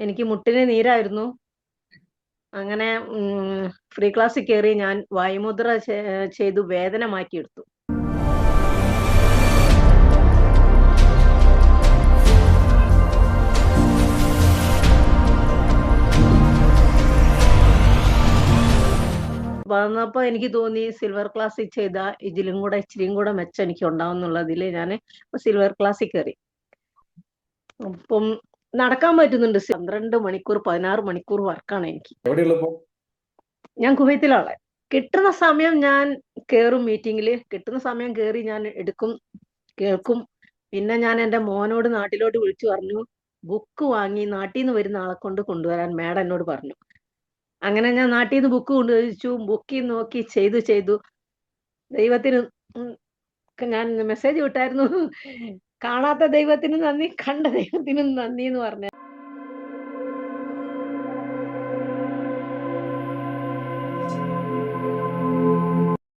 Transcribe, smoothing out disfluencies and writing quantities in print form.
എനിക്ക് മുട്ടിന് നീരായിരുന്നു. അങ്ങനെ ഫ്രീ ക്ലാസ്സിൽ കയറി ഞാൻ വായുമുദ്ര ചെയ്തു വേദന മാറ്റിയെടുത്തു. വന്നപ്പോ എനിക്ക് തോന്നി സിൽവർ ക്ലാസ്സിൽ ചെയ്ത ഇതിലും കൂടെ ഇച്ചിരിയും കൂടെ മെച്ചം എനിക്ക് ഉണ്ടാവും എന്നുള്ളതിൽ ഞാൻ സിൽവർ ക്ലാസ്സിൽ കയറി. അപ്പം നടക്കാൻ പറ്റുന്നുണ്ട്. 12 മണിക്കൂർ 16 മണിക്കൂർ വർക്കാണ് എനിക്ക്. ഞാൻ കുവൈത്തിലാണ്. കിട്ടുന്ന സമയം ഞാൻ കയറും മീറ്റിങ്ങിൽ. കിട്ടുന്ന സമയം കയറി ഞാൻ എടുക്കും, കേൾക്കും. പിന്നെ ഞാൻ എൻ്റെ മോനോട് നാട്ടിലോട്ട് വിളിച്ചു പറഞ്ഞു, ബുക്ക് വാങ്ങി നാട്ടിൽ നിന്ന് വരുന്ന ആളെ കൊണ്ട് കൊണ്ടുവരാൻ മാഡം എന്നോട് പറഞ്ഞു. അങ്ങനെ ഞാൻ നാട്ടിൽ നിന്ന് ബുക്ക് കൊണ്ടുവച്ചു. ബുക്കിൽ നോക്കി ചെയ്തു. ദൈവത്തിന് ഞാൻ മെസ്സേജ് വിട്ടായിരുന്നു, കാണാത്ത ദൈവത്തിന് നന്ദി, കണ്ട ദൈവത്തിനും നന്ദി എന്ന് പറഞ്ഞു.